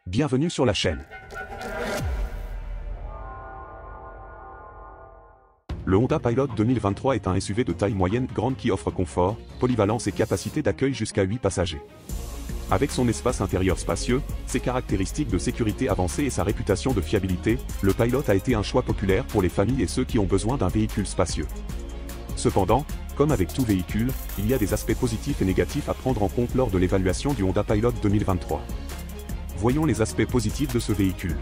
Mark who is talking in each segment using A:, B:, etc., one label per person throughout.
A: Bienvenue sur la chaîne. Le Honda Pilot 2023 est un SUV de taille moyenne grande qui offre confort, polyvalence et capacité d'accueil jusqu'à 8 passagers. Avec son espace intérieur spacieux, ses caractéristiques de sécurité avancées et sa réputation de fiabilité, le Pilot a été un choix populaire pour les familles et ceux qui ont besoin d'un véhicule spacieux. Cependant, comme avec tout véhicule, il y a des aspects positifs et négatifs à prendre en compte lors de l'évaluation du Honda Pilot 2023. Voyons les aspects positifs de ce véhicule.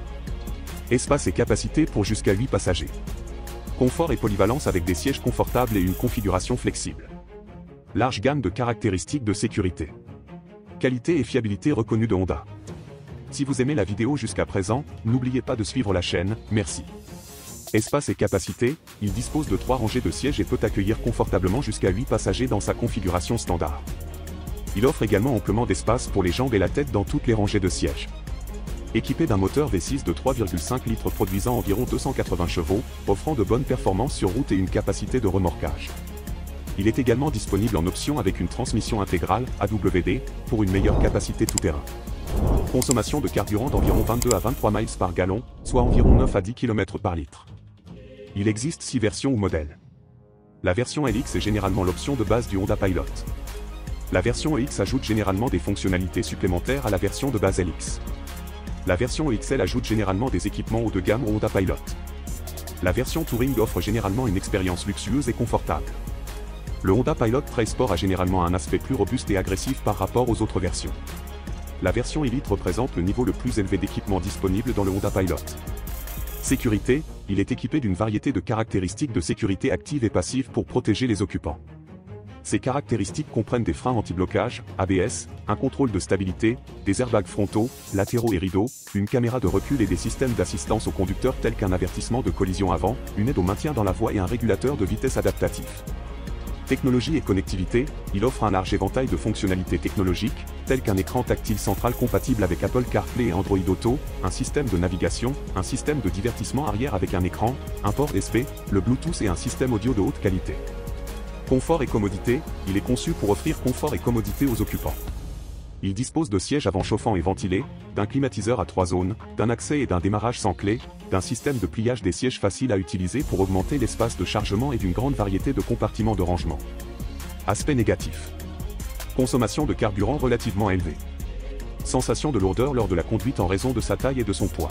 A: Espace et capacité pour jusqu'à 8 passagers. Confort et polyvalence avec des sièges confortables et une configuration flexible. Large gamme de caractéristiques de sécurité. Qualité et fiabilité reconnues de Honda. Si vous aimez la vidéo jusqu'à présent, n'oubliez pas de suivre la chaîne, merci. Espace et capacité, il dispose de 3 rangées de sièges et peut accueillir confortablement jusqu'à 8 passagers dans sa configuration standard. Il offre également amplement d'espace pour les jambes et la tête dans toutes les rangées de sièges. Équipé d'un moteur V6 de 3,5 litres produisant environ 280 chevaux, offrant de bonnes performances sur route et une capacité de remorquage. Il est également disponible en option avec une transmission intégrale, AWD, pour une meilleure capacité tout-terrain. Consommation de carburant d'environ 22 à 23 miles par gallon, soit environ 9 à 10 km par litre. Il existe 6 versions ou modèles. La version LX est généralement l'option de base du Honda Pilot. La version EX ajoute généralement des fonctionnalités supplémentaires à la version de base LX. La version EXL ajoute généralement des équipements haut de gamme au Honda Pilot. La version Touring offre généralement une expérience luxueuse et confortable. Le Honda Pilot Trail-Sport a généralement un aspect plus robuste et agressif par rapport aux autres versions. La version Elite représente le niveau le plus élevé d'équipement disponible dans le Honda Pilot. Sécurité, il est équipé d'une variété de caractéristiques de sécurité active et passive pour protéger les occupants. Ces caractéristiques comprennent des freins anti-blocage, ABS, un contrôle de stabilité, des airbags frontaux, latéraux et rideaux, une caméra de recul et des systèmes d'assistance au conducteur tels qu'un avertissement de collision avant, une aide au maintien dans la voie et un régulateur de vitesse adaptatif. Technologie et connectivité, il offre un large éventail de fonctionnalités technologiques, telles qu'un écran tactile central compatible avec Apple CarPlay et Android Auto, un système de navigation, un système de divertissement arrière avec un écran, un port SP, le Bluetooth et un système audio de haute qualité. Confort et commodité, il est conçu pour offrir confort et commodité aux occupants. Il dispose de sièges avant chauffants et ventilés, d'un climatiseur à 3 zones, d'un accès et d'un démarrage sans clé, d'un système de pliage des sièges facile à utiliser pour augmenter l'espace de chargement et d'une grande variété de compartiments de rangement. Aspect négatif. Consommation de carburant relativement élevée. Sensation de lourdeur lors de la conduite en raison de sa taille et de son poids.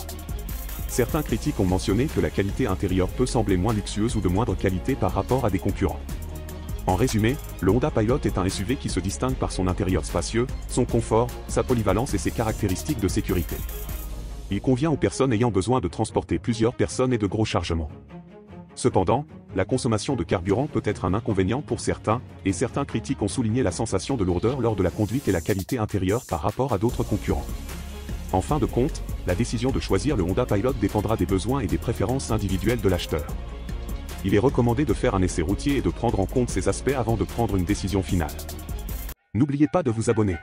A: Certains critiques ont mentionné que la qualité intérieure peut sembler moins luxueuse ou de moindre qualité par rapport à des concurrents. En résumé, le Honda Pilot est un SUV qui se distingue par son intérieur spacieux, son confort, sa polyvalence et ses caractéristiques de sécurité. Il convient aux personnes ayant besoin de transporter plusieurs personnes et de gros chargements. Cependant, la consommation de carburant peut être un inconvénient pour certains, et certains critiques ont souligné la sensation de lourdeur lors de la conduite et la qualité intérieure par rapport à d'autres concurrents. En fin de compte, la décision de choisir le Honda Pilot dépendra des besoins et des préférences individuelles de l'acheteur. Il est recommandé de faire un essai routier et de prendre en compte ces aspects avant de prendre une décision finale. N'oubliez pas de vous abonner.